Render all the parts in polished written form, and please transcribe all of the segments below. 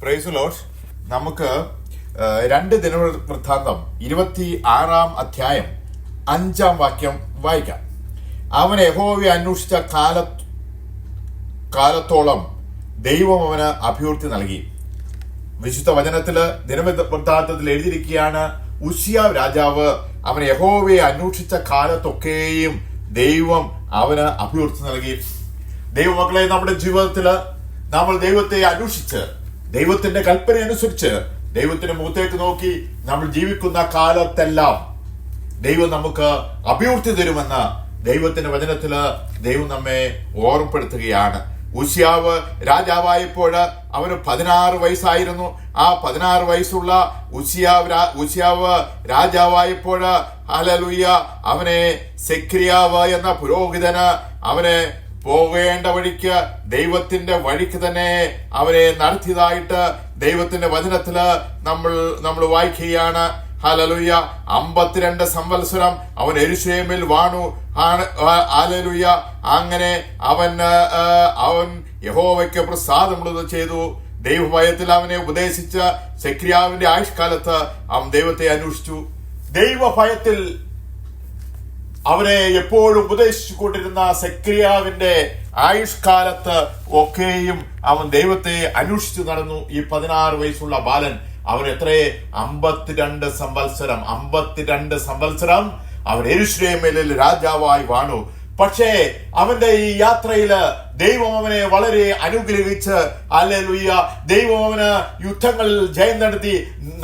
Praise Lord. നമുക്ക് 2 ദിനവൃത്താന്തം 26 അധ്യായം 5 വാക്യം വായിക്കാം. അവൻ യഹോവയെ അന്വേഷിച്ച കാലത്തോളം ദൈവം അവന് അഭിവൃദ്ധി നൽകി. വിശുദ്ധ വചനത്തില് ദിനവൃത്താന്തത്തിൽ എഴുതിയിരിക്കുകയാണ്, ഉസ്സിയാവ് രാജാവ് അവൻ യഹോവയെ അന്വേഷിച്ച കാലത്തൊക്കെയും ദൈവം അവന് അഭിവൃദ്ധി നൽകി. ദൈവമക്കളെ, നമ്മുടെ ജീവിതത്തില് നമ്മൾ ദൈവത്തെ അന്വേഷിച്ച് ദൈവത്തിന്റെ കൽപ്പന അനുസരിച്ച് ദൈവത്തിന്റെ മുഖത്തേക്ക് നോക്കി നമ്മൾ ജീവിക്കുന്ന കാലത്തെല്ലാം ദൈവം നമുക്ക് അഭിവൃദ്ധി തരുമെന്ന് ദൈവത്തിന്റെ വചനത്തില് ദൈവം നമ്മെ ഓർമ്മപ്പെടുത്തുകയാണ്. ഉസ്സിയാവ് രാജാവായപ്പോൾ അവന് 16 വയസ്സായിരുന്നു. ആ 16 വയസ്സുള്ള ഉസ്സിയാവ് രാജാവായപ്പോൾ ഹല്ലേലൂയ അവനെ സെഖര്യാവ് എന്ന പുരോഹിതന് അവനെ പോകേണ്ട വഴിക്ക് ദൈവത്തിന്റെ വഴിക്ക് തന്നെ അവരെ നടത്തിയതായിട്ട് ദൈവത്തിന്റെ വചനത്തില് നമ്മൾ വായിക്കുകയാണ്. ഹല്ലേലൂയ 52 സംവത്സരം അവൻ യെരൂശലേമിൽ വാണു. ഹല്ലേലൂയ അങ്ങനെ അവൻ യഹോവയ്ക്ക് പ്രസാദമുള്ളത് ചെയ്തു. ദൈവഭയത്തിൽ അവനെ ഉപദേശിച്ച സെഖര്യാവിന്റെ ആയുഷ്കാലത്ത് അവൻ ദൈവത്തെ അന്വേഷിച്ചു. ദൈവഭയത്തിൽ അവനെ എപ്പോഴും ഉപദേശിച്ചു കൊണ്ടിരുന്ന സെഖര്യാവിന്റെ ആയുഷ്കാലത്ത് ഒക്കെയും അവൻ ദൈവത്തെ അന്വേഷിച്ചു നടന്നു. ഈ 16 വയസ്സുള്ള ബാലൻ അവൻ 52 സംവത്സരം അവൻ യെരൂശലേമിൽ രാജാവായി വാണു. പക്ഷേ അവന്റെ ഈ യാത്രയില് ദൈവം അവനെ വളരെ അനുഗ്രഹിച്ച് ഹല്ലേലൂയ ദൈവം അവന് യുദ്ധങ്ങളിൽ ജയം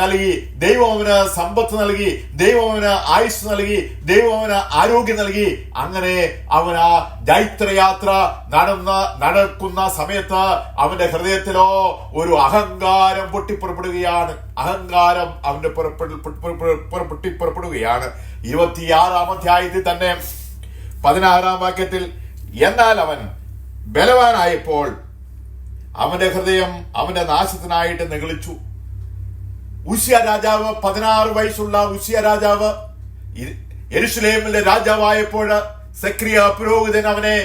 നൽകി, ദൈവം അവന് സമ്പത്ത് നൽകി, ദൈവം അവന് ആയുസ് നൽകി, ദൈവം അവന് ആരോഗ്യം നൽകി. അങ്ങനെ അവൻ ആ ജൈത്രയാത്ര നടക്കുന്ന സമയത്ത് അവന്റെ ഹൃദയത്തിലോ ഒരു അഹങ്കാരം പൊട്ടിപ്പുറപ്പെടുകയാണ്. അഹങ്കാരം അവന്റെ പൊട്ടിപ്പുറപ്പെടുകയാണ്. 26 അധ്യായത്തിൽ തന്നെ 16 വാക്യത്തിൽ, എന്നാൽ അവൻ ബലവാനായപ്പോൾ അവന്റെ ഹൃദയം അവന്റെ നാശത്തിനായിട്ട് നിഗളിച്ചു. ഉസ്സിയ രാജാവ് 16 വയസ്സുള്ള ഉസ്സിയ രാജാവ് യെരൂശലേമിലെ രാജാവായപ്പോൾ സെഖര്യാ പുരോഹിതൻ അവനെ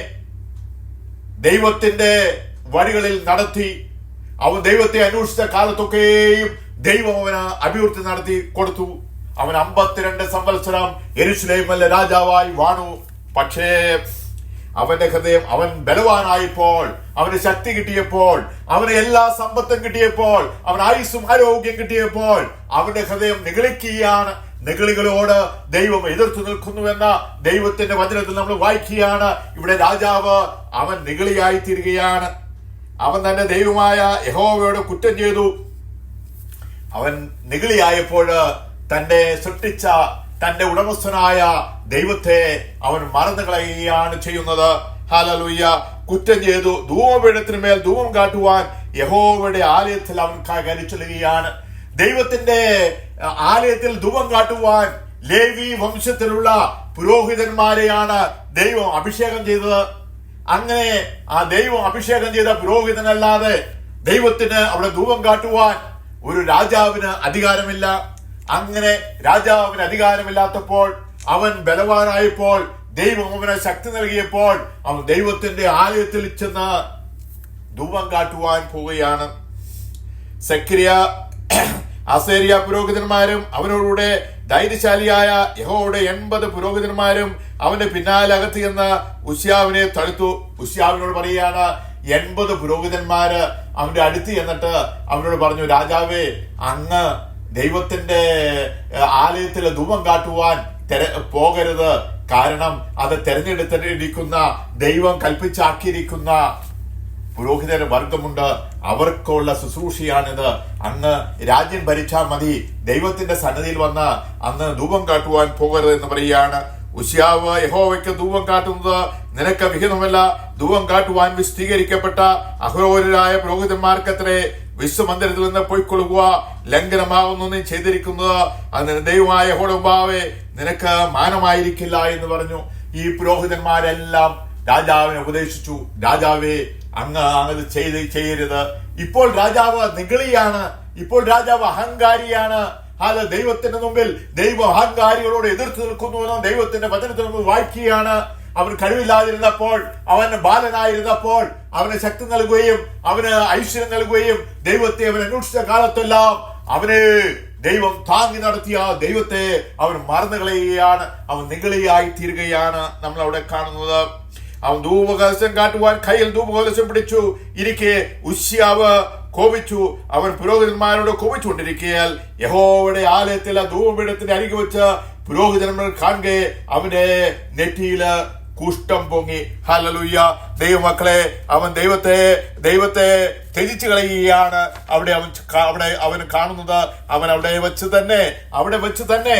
ദൈവത്തിന്റെ വഴികളിൽ നടത്തി. അവൻ ദൈവത്തെ അന്വേഷിച്ച കാലത്തൊക്കെയും ദൈവം അവന് അഭിവൃദ്ധി നടത്തി കൊടുത്തു. അവൻ 52 സംവത്സരം യെരൂശലേമിലെ രാജാവായി വാണു. പക്ഷേ അവന്റെ ഹൃദയം, അവൻ ബലവാനായപ്പോൾ, അവന് ശക്തി കിട്ടിയപ്പോൾ, അവന് എല്ലാ സമ്പത്തും കിട്ടിയപ്പോൾ, അവൻ ആയുസ്സും ആരോഗ്യം കിട്ടിയപ്പോൾ അവന്റെ ഹൃദയം നിഗളിക്കുകയാണ്. നിഗളികളോട് ദൈവം എതിർത്തു നിൽക്കുന്നുവെന്ന ദൈവത്തിന്റെ വചനത്തിൽ നമ്മൾ വായിക്കുകയാണ്. ഇവിടെ രാജാവ് അവൻ നിഗളിയായി തീരുകയാണ്. അവൻ തന്റെ ദൈവമായ യഹോവയോട് കുറ്റം ചെയ്തു. അവൻ നിഗളിയായപ്പോൾ തന്നെ സൃഷ്ടിച്ച തന്റെ ഉടമസ്ഥനായ ദൈവത്തെ അവൻ മറന്നു കളയുകയാണ് ചെയ്യുന്നത്. ഹല്ലേലൂയ കുറ്റം ചെയ്തു. ധൂപപീഠത്തിന് മേൽ ധൂപം കാട്ടുവാൻ യഹോവയുടെ ആലയത്തിൽ അവൻ കയറിച്ചെല്ലുകയാണ്. ദൈവത്തിന്റെ ആലയത്തിൽ ധൂപം കാട്ടുവാൻ ലേവി വംശത്തിലുള്ള പുരോഹിതന്മാരെയാണ് ദൈവം അഭിഷേകം ചെയ്തത്. അങ്ങനെ ആ ദൈവം അഭിഷേകം ചെയ്ത പുരോഹിതനല്ലാതെ ദൈവത്തിന് അവിടെ ധൂപം കാട്ടുവാൻ ഒരു രാജാവിന് അധികാരമില്ല. അങ്ങനെ രാജാവിന് അധികാരമില്ലാത്തപ്പോൾ, അവൻ ബലവാനായപ്പോൾ, ദൈവം അവന് ശക്തി നൽകിയപ്പോൾ അവൻ ദൈവത്തിന്റെ ആലയത്തിൽ ചെന്ന് ധൂപം കാട്ടുവാൻ പോവുകയാണ്. അസേരിയ പുരോഹിതന്മാരും അവനോടുകൂടെ ധൈര്യശാലിയായ യഹോവയുടെ 80 പുരോഹിതന്മാരും അവന്റെ പിന്നാലെ അകത്ത് ചെന്ന് ഉസ്സിയാവിനെ തടുത്തു. ഉസ്സിയാവിനോട് പറയുകയാണ്, 80 പുരോഹിതന്മാര് അവന്റെ അടുത്ത് ചെന്നിട്ട് അവനോട് പറഞ്ഞു, രാജാവേ, അങ്ങ് ദൈവത്തിന്റെ ആലയത്തിൽ ധൂപം കാട്ടുവാൻ പോകരുത്. കാരണം അത് തെരഞ്ഞെടുത്തിരിക്കുന്ന ദൈവം കൽപ്പിച്ചാക്കിയിരിക്കുന്ന പുരോഹിതരുടെ വർഗമുണ്ട്, അവർക്കുള്ള ശുശ്രൂഷയാണിത്. അങ്ങ് രാജ്യം ഭരിച്ചാൽ മതി, ദൈവത്തിന്റെ സന്നിധിയിൽ വന്ന് അന്ന് ധൂപം കാട്ടുവാൻ പോകരുത് എന്ന് പറയുകയാണ്. ഉസ്സിയാവ് യഹോവയ്ക്ക് ധൂപം കാട്ടുന്നത് നിനക്ക് വിഹിതമല്ല. ധൂപം കാട്ടുവാൻ വിശദീകരിക്കപ്പെട്ട അഹരോരായ പുരോഹിതന്മാർക്കത്രേ വിശ്വമന്ദിരത്തിൽ നിന്ന് പോയിക്കൊള്ളുക. ലംഘനമാവുന്നു നീ ചെയ്തിരിക്കുന്നത് അതിന് ദൈവമായ യഹോവേ നിനക്ക് മാനമായിരിക്കില്ല എന്ന് പറഞ്ഞു. ഈ പുരോഹിതന്മാരെല്ലാം രാജാവിനെ ഉപദേശിച്ചു, രാജാവേ അങ്ങ് അത് ചെയ്യരുത്. ഇപ്പോൾ രാജാവ് നിഗളിയാണ്, ഇപ്പോൾ രാജാവ് അഹങ്കാരിയാണ്. ദൈവത്തിന്റെ മുമ്പിൽ ദൈവം അഹങ്കാരികളോട് എതിർത്ത് നിൽക്കുന്നുവെന്ന് ദൈവത്തിന്റെ വചനത്തിൽ നമ്മൾ വായിക്കുകയാണ്. അവൻ കഴിവില്ലാതിരുന്നപ്പോൾ, അവൻ ബാലനായിരുന്നപ്പോൾ അവന് ശക്തി നൽകുകയും അവന് ഐശ്വര്യം നൽകുകയും ദൈവത്തെ അവൻ അന്വേഷിച്ച കാലത്തെല്ലാം അവന് ദൈവം താങ്ങി നടത്തിയ ദൈവത്തെ അവൻ മറന്നു കളയുകയാണ്, അവൻ നിഗളിയായി തീരുകയാണ് നമ്മൾ അവിടെ കാണുന്നത്. അവൻ ധൂപകലശം കാട്ടുവാൻ കയ്യിൽ ധൂപകലശം പിടിച്ചു ഇരിക്കെ ഉശ്യാവ് കോപിച്ചു. അവൻ പുരോഹിതന്മാരോട് കോപിച്ചുകൊണ്ടിരിക്കയാൽ യഹോവയുടെ ആലയത്തിലെ ധൂപപീഠത്തിന്റെ അരികെ വെച്ച് പുരോഹിതന്മാർ കാണുകെ അവന്റെ നെറ്റിയില് കുഷ്ഠം പൊങ്ങി. ഹല്ലേലൂയ. ദൈവമക്കളെ, അവൻ ദൈവത്തെ ത്യജിച്ചു കളയുകയാണ്. അവിടെ അവൻ കാണുന്നത് അവൻ അവിടെ വെച്ച് തന്നെ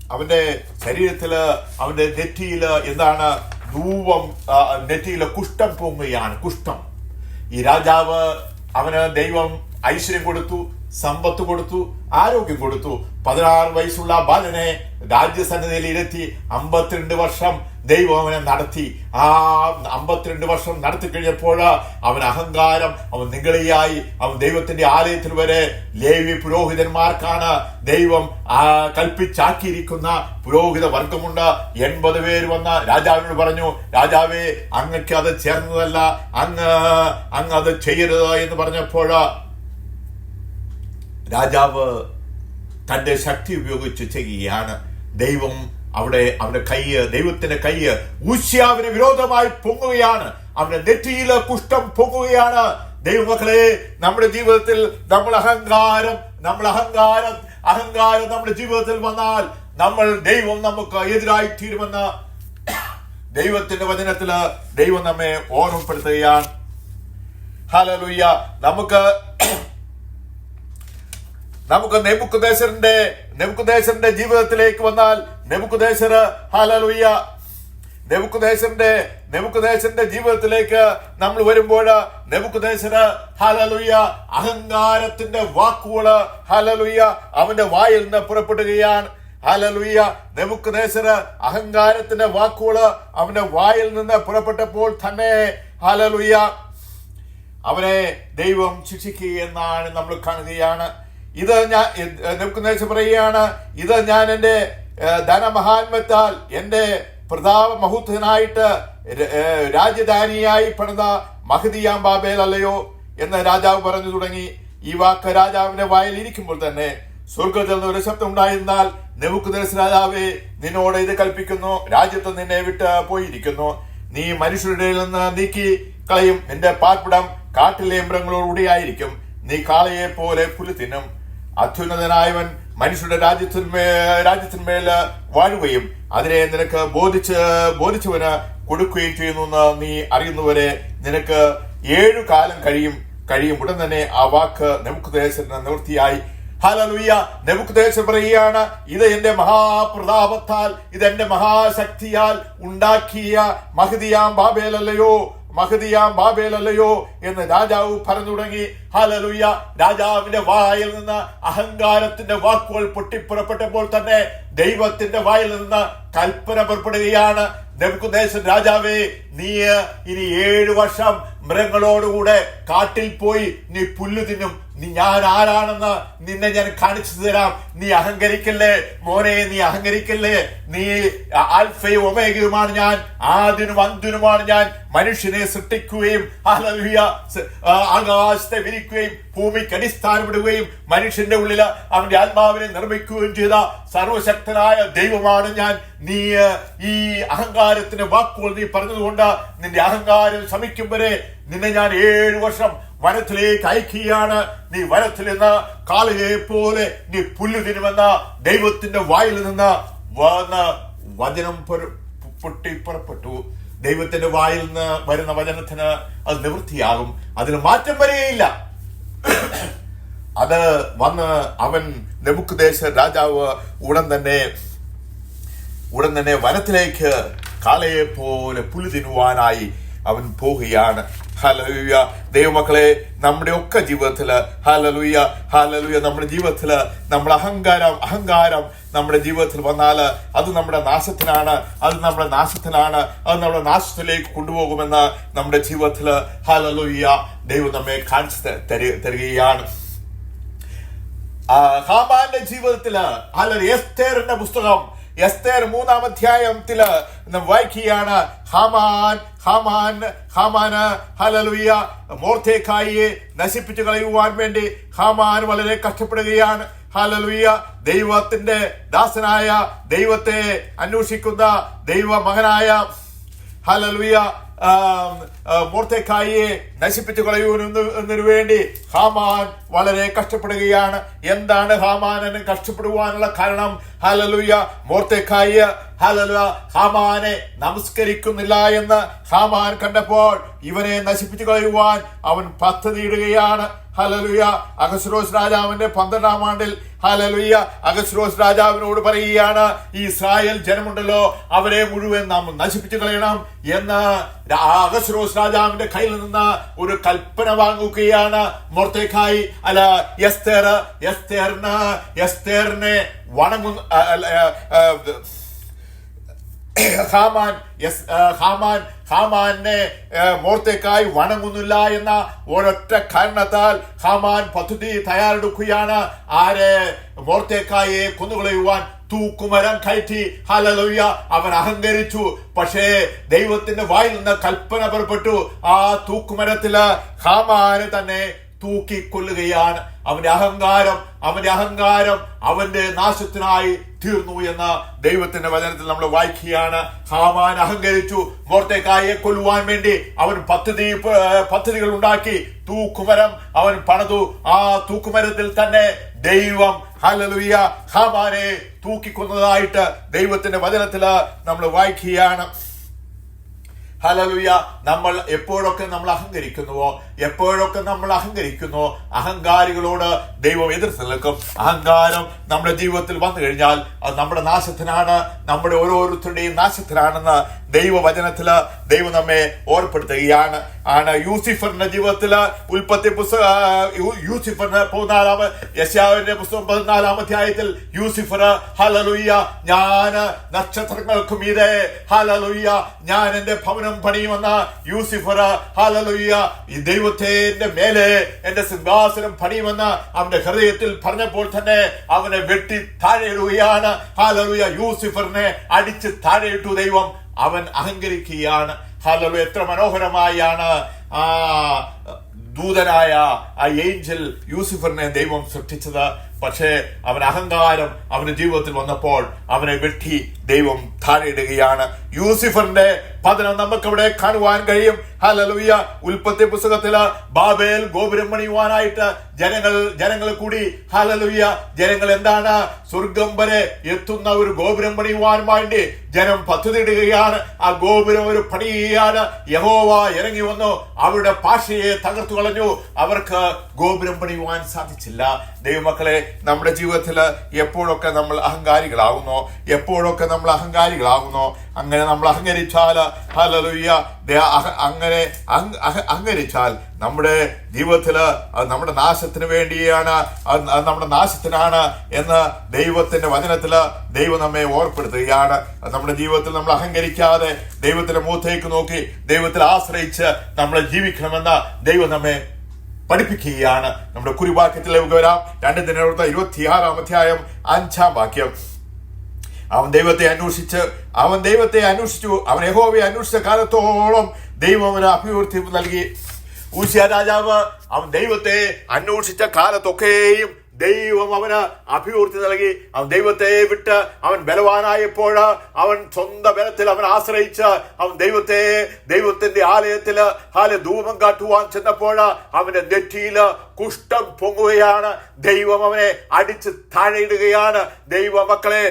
അവന്റെ ശരീരത്തില് അവന്റെ നെറ്റിയില് എന്താണ് ധൂപം, നെറ്റിയില് കുഷ്ഠം പൊങ്ങുകയാണ്. കുഷ്ഠം. ഈ രാജാവ് അവന് ദൈവം ഐശ്വര്യം കൊടുത്തു, സമ്പത്ത് കൊടുത്തു, ആരോഗ്യം കൊടുത്തു. 16 വയസ്സുള്ള ബാലനെ രാജ്യസന്നിധിയിൽ ഇരുത്തി 52 വർഷം ദൈവം അവനെ നടത്തി. ആ 52 വർഷം നടത്തി കഴിഞ്ഞപ്പോൾ അവൻ അഹങ്കാരം, അവൻ നിഗളിയായി. അവൻ ദൈവത്തിന്റെ ആലയത്തിൽ വരെ ലേവ്യ പുരോഹിതന്മാർക്കാണ് ദൈവം കൽപ്പിച്ചാക്കിയിരിക്കുന്ന പുരോഹിത വർഗമുണ്ട്. 80 പേര് വന്ന രാജാവിനോട് പറഞ്ഞു, രാജാവേ, അങ്ങക്ക് അത് ചേർന്നതല്ല, അങ്ങ് അത് ചെയ്യരുത് എന്ന് പറഞ്ഞപ്പോൾ രാജാവ് തന്റെ ശക്തി ഉപയോഗിച്ച് ചെയ്യുകയാണ്. ദൈവം അവിടെ ദൈവത്തിന്റെ കൈ ഉശ്യാവിന് വിരോധമായി പൊങ്ങുകയാണ്. അവന്റെ നെറ്റിയില് കുഷ്ഠം പൊങ്ങുകയാണ്. ദൈവമക്കളെ, നമ്മുടെ ജീവിതത്തിൽ അഹങ്കാരം നമ്മുടെ ജീവിതത്തിൽ വന്നാൽ ദൈവം നമുക്ക് എതിരായി തീരുമെന്ന് ദൈവത്തിന്റെ വചനത്തില് ദൈവം നമ്മെ ഓർമ്മപ്പെടുത്തുകയാണ്. ഹല്ലേലൂയ. നമുക്ക് നെബൂഖദ്നേസറിന്റെ ജീവിതത്തിലേക്ക് വന്നാൽ നെബൂഖദ്നേസറിന്റെ ജീവിതത്തിലേക്ക് നമ്മൾ വരുമ്പോൾ നെബൂഖദ്നേസർ അഹങ്കാരത്തിന്റെ വാക്കുകള് അവന്റെ വായിൽ നിന്ന് പുറപ്പെടുകയാണ്. നെബൂഖദ്നേസർ അഹങ്കാരത്തിന്റെ വാക്കുകള് അവന്റെ വായിൽ നിന്ന് പുറപ്പെട്ടപ്പോൾ തന്നെ അവനെ ദൈവം ശിക്ഷിക്കുകയെന്നാണ് നമ്മൾ കാണുകയാണ്. നെബൂഖദ്നേസർ പറയുകയാണ്, ഇത് ഞാൻ എന്റെ ധനമഹാത്മ്യത്താൽ എന്റെ പ്രതാപ മഹത്വനായിട്ട് രാജധാനിയായി പണിത മഹദിയാം ബാബേൽ അല്ലയോ എന്ന് രാജാവ് പറഞ്ഞു തുടങ്ങി. ഈ വാക്ക് രാജാവിന്റെ വായിൽ ഇരിക്കുമ്പോൾ തന്നെ സ്വർഗ്ഗത്തിൽ നിന്ന് ഒരു ശബ്ദം ഉണ്ടായിരുന്നാൽ, നെബൂഖദ്നേസർ രാജാവേ, നിന്നോട് ഇത് കൽപ്പിക്കുന്നു, രാജ്യത്ത് നിന്നെ വിട്ട് പോയിരിക്കുന്നു. നീ മനുഷ്യരുടെ നിന്ന് നീക്കി കളയും. നിന്റെ പാർപ്പിടം കാട്ടിലെ മൃഗങ്ങളോടുകൂടിയായിരിക്കും. നീ കാളയെ പോലെ പുല്ല് തിന്നും. അത്യുന്നതനായവൻ മനുഷ്യരുടെ രാജ്യത്തിന്മേൽ വാഴുകയും അതിനെ നിനക്ക് ബോധിച്ചവന് കൊടുക്കുകയും ചെയ്യുന്നു നീ അറിയുന്നവരെ നിനക്ക് 7 കാലം കഴിയും. ഉടൻ തന്നെ ആ വാക്ക് നെബൂഖദ്നേസറിന് നിവൃത്തിയായി. ഹല്ലേലൂയ. നെബൂഖദ്നേസർ പറയുകയാണ്, ഇത് എന്റെ മഹാപ്രതാപത്താൽ, ഇതെന്റെ മഹാശക്തിയാൽ ഉണ്ടാക്കിയ മഹദിയാം ബാബേൽ അല്ലയോ എന്ന് രാജാവ് പറഞ്ഞു തുടങ്ങി. ഹല്ലേലൂയ. രാജാവിന്റെ വായിൽ നിന്ന് അഹങ്കാരത്തിന്റെ വാക്കുകൾ പൊട്ടിപ്പുറപ്പെട്ടപ്പോൾ തന്നെ ദൈവത്തിന്റെ വായിൽ നിന്ന് കൽപ്പന പുറപ്പെടുകയാണ്. നെബൂഖദ്നേസർ രാജാവേ, നീ ഇനി 7 വർഷം മൃഗങ്ങളോടുകൂടെ കാട്ടിൽ പോയി നീ പുല്ല് തിന്നും. ഞാൻ ആരാണെന്ന് നിന്നെ ഞാൻ കാണിച്ചു തരാം. നീ അഹങ്കരിക്കല്ലേ മോനെ, നീ അഹങ്കരിക്കല്ലേ. നീ ആൽഫയും ഒമേഗയുമാണ് ഞാൻ, ആദ്യനും അന്ത്യനുമാണ് ഞാൻ. മനുഷ്യനെ സൃഷ്ടിക്കുകയും ആകാശത്തെ വിരിക്കുകയും ഭൂമിക്ക് അടിസ്ഥാനമിടുകയും മനുഷ്യന്റെ ഉള്ളില് അവന്റെ ആത്മാവിനെ നിർമ്മിക്കുകയും ചെയ്ത സർവശക്തനായ ദൈവമാണ് ഞാൻ. നീ ഈ അഹങ്കാരത്തിന്റെ വാക്കുകൾ നീ പറഞ്ഞതുകൊണ്ട് നിന്റെ അഹങ്കാരം ശമിക്കും വരെ നിന്നെ ഞാൻ 7 വർഷം വനത്തിലേക്ക് അയക്കുകയാണ്. നീ വനത്തിൽ നിന്ന് കാളയെ പോലെ നീ പുല്ല് തിന്നുമെന്ന ദൈവത്തിന്റെ വായിൽ നിന്ന് വചനം പൊട്ടിപ്പുറപ്പെട്ടു. ദൈവത്തിന്റെ വായിൽ നിന്ന് വരുന്ന വചനത്തിന് അത് നിവൃത്തിയാകും, അതിന് മാറ്റം വരികയില്ല. അത് വന്ന് അവൻ നെബൂഖദ്നേസർ രാജാവ് ഉടൻ തന്നെ വനത്തിലേക്ക് കാളയെ പോലെ പുല്ല് തിന്നുവാനായി അവൻ പോവുകയാണ്. ഹല്ലേലൂയ. ദൈവമക്കളെ, നമ്മുടെ ഒക്കെ ജീവിതത്തില് ഹല്ലേലൂയ നമ്മുടെ ജീവിതത്തില് നമ്മുടെ അഹങ്കാരം നമ്മുടെ ജീവിതത്തിൽ വന്നാൽ അത് നമ്മുടെ നാശത്തിനാണ്. അത് നമ്മുടെ നാശത്തിലേക്ക് കൊണ്ടുപോകുമെന്ന് നമ്മുടെ ജീവിതത്തില് ഹല്ലേലൂയ ദൈവം നമ്മെ കാണിച്ചു തരികയാണ്. ഹാമാന്റെ ജീവിതത്തില് എസ്തേറിന്റെ പുസ്തകം, എസ്തേർ 3-ാം അധ്യായത്തില് വായിക്കുകയാണ്. ഹാമാന് ഹല്ലേലൂയ മൊർദെഖായിയെ നശിപ്പിച്ചു കളയുവാൻ വേണ്ടി ഹാമാൻ വളരെ കഷ്ടപ്പെടുകയാണ്. ഹല്ലേലൂയ ദൈവത്തിന്റെ ദാസനായ, ദൈവത്തെ അന്വേഷിക്കുന്ന ദൈവ മകനായ ഹല്ലേലൂയ മൊർദെഖായിയെ നശിപ്പിച്ചു കളയുന്നതിനു വേണ്ടി ഹാമാൻ വളരെ കഷ്ടപ്പെടുകയാണ്. എന്താണ് ഹാമാനെ കഷ്ടപ്പെടുവാനുള്ള കാരണം? ഹല്ലേലൂയ മൊർദെഖായി ഹല്ലേലൂയ ഹാമാനെ നമസ്കരിക്കുന്നില്ല എന്ന് ഹാമാൻ കണ്ടപ്പോൾ ഇവനെ നശിപ്പിച്ചു കളയുവാൻ അവൻ പദ്ധതിയിടുകയാണ്. ഹല്ലേലൂയ അഹശ്വേരോശ് രാജാവിന്റെ 12-ാം ആണ്ടിൽ ഹല്ലേലൂയ അഹശ്വേരോശ് രാജാവിനോട് പറയുകയാണ്, ഈ ഇസ്രായേൽ ജനമുണ്ടല്ലോ അവരെ മുഴുവൻ നാം നശിപ്പിച്ചു കളയണം എന്ന് അഹശ്വേരോശ് രാജാവിന്റെ കയ്യിൽ നിന്ന് ഒരു കൽപ്പന വാങ്ങുകയാണ് മൊർദെഖായി. അല്ല, എസ്തേറിനെ ഹാമാനെ മൊർദെഖായി വണങ്ങുന്നില്ല എന്ന ഒരൊറ്റ കാരണത്താൽ ഹാമാൻ പദ്ധതി തയ്യാറെടുക്കുകയാണ്. ആരെ? മൊർദെഖായിയെ കൊന്നുകളയുവാൻ തൂക്കുമരം കയറ്റി. ഹല്ലേലൂയ അവൻ അഹങ്കരിച്ചു. പക്ഷേ ദൈവത്തിന്റെ വായിൽ നിന്ന് കൽപ്പന പുറപ്പെട്ടു. ആ തൂക്കുമരത്തില് ഹാമാനെ തന്നെ തൂക്കിക്കൊല്ലുകയാണ്. അവന്റെ അഹങ്കാരം അവന്റെ നാശത്തിനായി തീർന്നു എന്ന് ദൈവത്തിന്റെ വചനത്തിൽ നമ്മൾ വായിക്കുകയാണ്. ഹാമാൻ അഹങ്കരിച്ചു. മൊർദെഖായിയെ കൊല്ലുവാൻ വേണ്ടി അവൻ പദ്ധതികൾ ഉണ്ടാക്കി. തൂക്കുമരം അവൻ പണിതു. ആ തൂക്കുമരത്തിൽ തന്നെ ദൈവം ഹല്ലേലൂയ ഹാമാനെ തൂക്കിക്കൊന്നതായിട്ട് ദൈവത്തിന്റെ വചനത്തില് നമ്മൾ വായിക്കുകയാണ്. ഹല്ലേലൂയ നമ്മൾ എപ്പോഴൊക്കെ നമ്മൾ അഹങ്കരിക്കുന്നുവോ, അഹങ്കാരികളോട് ദൈവം എതിർത്ത് നിൽക്കും. അഹങ്കാരം നമ്മുടെ ജീവിതത്തിൽ വന്നു കഴിഞ്ഞാൽ അത് നമ്മുടെ നാശത്തിനാണ്, നമ്മുടെ ഓരോരുത്തരുടെയും നാശത്തിനാണെന്ന് ദൈവവചനത്തില് ദൈവം നമ്മെ ഓർപ്പെടുത്തുകയാണ്. യൂസിഫറിന്റെ ജീവിതത്തില് ഉൽപ്പത്തി യൂസിഫറിന് 14 യെശയ്യാവിന്റെ പുസ്തകം 14-ാം അധ്യായത്തിൽ യൂസിഫർ ഹല്ലേലൂയ ഞാൻ നക്ഷത്രങ്ങൾക്ക് മീതെ ഹല്ലേലൂയ ഞാൻ എന്റെ ഭവനം പണിയുമെന്ന് യൂസിഫർ ഹല്ലേലൂയ ഈ ദൈവത്തിന്റെ മേലെ എന്റെ സിംഹാസനം പണിയുമെന്ന് അവന്റെ ഹൃദയത്തിൽ പറഞ്ഞപ്പോൾ തന്നെ അവനെ വെട്ടി താഴെയിടുകയാണ്. ഹല്ലേലൂയ യൂസിഫറിനെ അടിച്ച് താഴെയിട്ടു ദൈവം. അവൻ അഹങ്കരിക്കുകയാണ്. ഹല്ലേലൂയ എത്ര മനോഹരമായാണ് ആ ദൂതനായ ആ ഏഞ്ചൽ യൂസിഫറിനെ ദൈവം സൃഷ്ടിച്ചത്. പക്ഷേ അവൻ അഹങ്കാരം അവന്റെ ജീവിതത്തിൽ വന്നപ്പോൾ അവനെ വെട്ടി ദൈവം താഴെയിടുകയാണ്. യൂസിഫറിന്റെ പതനം നമുക്കവിടെ കാണുവാൻ കഴിയും. ഹല്ലേലൂയ ഉൽപ്പത്തി പുസ്തകത്തില് ബാബേൽ ഗോപുരം പണിയുവാനായിട്ട് ജനങ്ങൾ കൂടി. ഹല്ലേലൂയ ജനങ്ങൾ എന്താണ്? സ്വർഗം വരെ എത്തുന്ന ഒരു ഗോപുരം പണിയുവാൻ വേണ്ടി ജനം പദ്ധതിയിടുകയാണ്. ആ ഗോപുരം ഒരു പണിയുകയാണ്. യഹോവ ഇറങ്ങി വന്നു അവരുടെ ഭാഷയെ തകർത്തു കളഞ്ഞു. അവർക്ക് ഗോപുരം പണിയുവാൻ സാധിച്ചില്ല. ദൈവമക്കളെ, നമ്മുടെ ജീവിതത്തിൽ എപ്പോഴൊക്കെ നമ്മൾ അഹങ്കാരികളാകുന്നോ, അങ്ങനെ നമ്മൾ അഹങ്കരിച്ചാൽ ഹല്ലേലൂയ അഹങ്കരിച്ചാൽ നമ്മുടെ ജീവിതത്തിൽ നമ്മുടെ നാശത്തിന് വേണ്ടിയാണ്, നമ്മുടെ നാശത്തിനാണ് എന്ന് ദൈവത്തിന്റെ വചനത്തില് ദൈവം നമ്മെ ഓർപ്പെടുത്തുകയാണ്. നമ്മുടെ ജീവിതത്തിൽ നമ്മൾ അഹങ്കരിക്കാതെ ദൈവത്തിന്റെ മുഖത്തേക്ക് നോക്കി ദൈവത്തിൽ ആശ്രയിച്ച് നമ്മൾ ജീവിക്കണമെന്ന് ദൈവം നമ്മെ പഠിപ്പിക്കുകയാണ്. നമ്മുടെ കുറിവാക്യത്തിലേക്ക് വരാം. 2 ദിനവൃത്തം 26-ാം അധ്യായം 5-ാം വാക്യം. അവൻ ദൈവത്തെ അന്വേഷിച്ചു. അവൻ യഹോവയെ അന്വേഷിച്ച കാലത്തോളം ദൈവം അവന് അഭിവൃദ്ധി നൽകി. ഊസിയ രാജാവ് അവൻ ദൈവത്തെ അന്വേഷിച്ച കാലത്തൊക്കെയും ദൈവം അവന് അഭിവൃദ്ധി നൽകി. അവൻ ദൈവത്തെ വിട്ട് അവൻ ബലവാനായപ്പോൾ അവൻ സ്വന്തം ബലത്തിൽ അവൻ ആശ്രയിച്ച് അവൻ ദൈവത്തിന്റെ ആലയത്തില് ധൂപം കാട്ടുവാൻ ചെന്നപ്പോൾ അവന്റെ നെറ്റിയില് കുഷ്ഠം പൊങ്ങുകയാണ്. ദൈവം അവനെ അടിച്ച് താഴെയിടുകയാണ്. ദൈവ മക്കളെ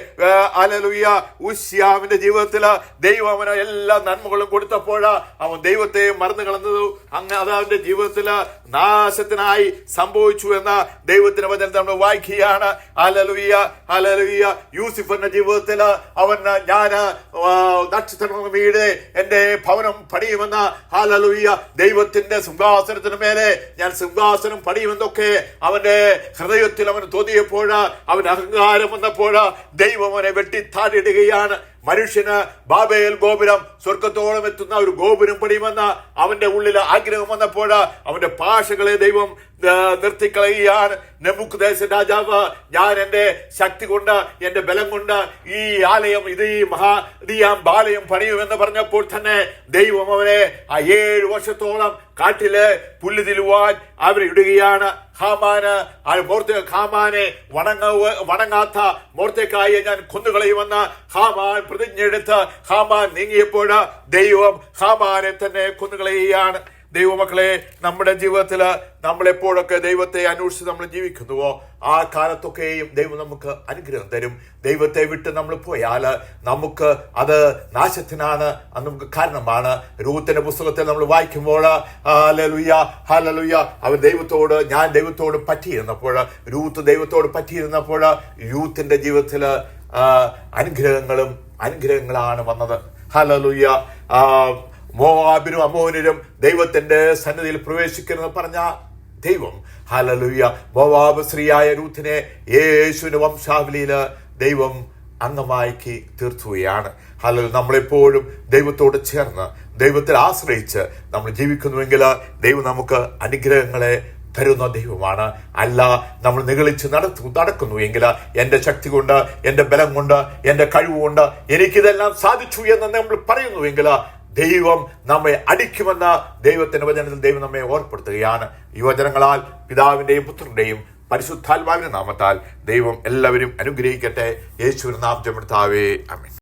ഹല്ലേലൂയ ഉസ്യാവിന്റെ ജീവിതത്തില് ദൈവം അവന് എല്ലാ നന്മകളും കൊടുത്തപ്പോൾ അവൻ ദൈവത്തെ മറന്നു കളഞ്ഞു. അങ്ങനെ അത് അവന്റെ ജീവിതത്തില് നാശത്തിനായി സംഭവിച്ചു എന്ന് ദൈവത്തിന്റെ വചനത്തിൽ നമ്മൾ വായിക്കുകയാണ്. ഹല്ലേലൂയ യൂസിഫറിന്റെ ജീവിതത്തില് അവൻ ഞാൻ നക്ഷത്രങ്ങളുടെ മീതെ എന്റെ ഭവനം പണിയുമെന്ന് ഹല്ലേലൂയ ദൈവത്തിന്റെ സിംഹാസനത്തിന് മേലെ ഞാൻ സിംഹാസനം പണിയുമെന്നൊക്കെ അവന്റെ ഹൃദയത്തിൽ അവന് തോന്നിയപ്പോൾ അവൻ അഹങ്കാരം വന്നപ്പോൾ ദൈവം അവനെ വെട്ടി താഴെയിടുകയാണ്. മനുഷ്യന് ബാബേൽ ഗോപുരം, സ്വർഗത്തോളം എത്തുന്ന ഒരു ഗോപുരം പണിയുമെന്ന് അവന്റെ ഉള്ളിൽ ആഗ്രഹം വന്നപ്പോൾ അവന്റെ ഭാഷകളെ ദൈവം നിർത്തിക്കളയുകയാണ്. നെബൂഖദ്നേസർ രാജാവ്, ഞാൻ എന്റെ ശക്തി കൊണ്ട്, എന്റെ ബലം കൊണ്ട് ഈ ആലയം, ഈ ആലയം പണിയുമെന്ന് പറഞ്ഞപ്പോൾ തന്നെ ദൈവം അവനെ ആ 7 വർഷത്തോളം കാട്ടില് പുല്ല് തിരുവാൻ അവരെ ഇടുകയാണ്. ഹാമാനെ വണങ്ങാത്ത മൊർദെഖായിയെ ഞാൻ കൊന്നുകളയുമെന്ന് ഹാമാൻ പ്രതിജ്ഞയെടുത്ത് ഹാമാൻ നീങ്ങിയപ്പോൾ ദൈവം ഹാമാനെ തന്നെ കൊന്നുകളയുകയാണ്. ദൈവമക്കളെ, നമ്മുടെ ജീവിതത്തിൽ നമ്മളെപ്പോഴൊക്കെ ദൈവത്തെ അന്വേഷിച്ച് നമ്മൾ ജീവിക്കുന്നുവോ ആ കാലത്തൊക്കെയും ദൈവം നമുക്ക് അനുഗ്രഹം തരും. ദൈവത്തെ വിട്ട് നമ്മൾ പോയാൽ നമുക്ക് അത് നാശത്തിനാണ്, അത് നമുക്ക് കാരണമാണ്. രൂത്തിന്റെ പുസ്തകത്തിൽ നമ്മൾ വായിക്കുമ്പോൾ ഹല്ലേലൂയ ഞാൻ ദൈവത്തോട് പറ്റിയിരുന്നപ്പോൾ, രൂത്ത് ദൈവത്തോട് പറ്റിയിരുന്നപ്പോൾ രൂത്തിന്റെ ജീവിതത്തിൽ അനുഗ്രഹങ്ങളാണ് വന്നത്. ഹല്ലേലൂയ. മോവാബിനും അമ്മോന്യരും ദൈവത്തിന്റെ സന്നിധിയിൽ പ്രവേശിക്കരുതെന്ന് പറഞ്ഞ ദൈവം, ഹല്ലേലൂയ, മോവാബ് സ്ത്രീയായ രൂത്തിനെ യേശുവിന്റെ വംശാവലിയില് ദൈവം അംഗമാക്കി തീർത്തുകയാണ്. ഹല്ലേലൂയ. നമ്മളെപ്പോഴും ദൈവത്തോട് ചേർന്ന് ദൈവത്തിൽ ആശ്രയിച്ച് നമ്മൾ ജീവിക്കുന്നുവെങ്കിൽ ദൈവം നമുക്ക് അനുഗ്രഹങ്ങളെ തരുന്ന ദൈവമാണ്. അല്ല, നമ്മൾ നിഗളിച്ച് നടക്കുന്നു എങ്കിൽ എന്റെ ശക്തി കൊണ്ട്, എന്റെ ബലം കൊണ്ട്, എന്റെ കഴിവുകൊണ്ട് എനിക്കിതെല്ലാം സാധിച്ചു എന്ന് നമ്മൾ പറയുന്നുവെങ്കിൽ ദൈവം നമ്മെ അടിക്കുമെന്ന ദൈവത്തിന്റെ വചനത്തിൽ ദൈവം നമ്മെ ഓർപ്പെടുത്തുകയാണ്. ഈ വചനങ്ങളാൽ പിതാവിന്റെയും പുത്രന്റെയും പരിശുദ്ധാത്മാവിന്റെ നാമത്താൽ ദൈവം എല്ലാവരും അനുഗ്രഹിക്കട്ടെ. യേശുവിന്റെ നാമത്തിൽ കർത്താവേ, ആമേൻ.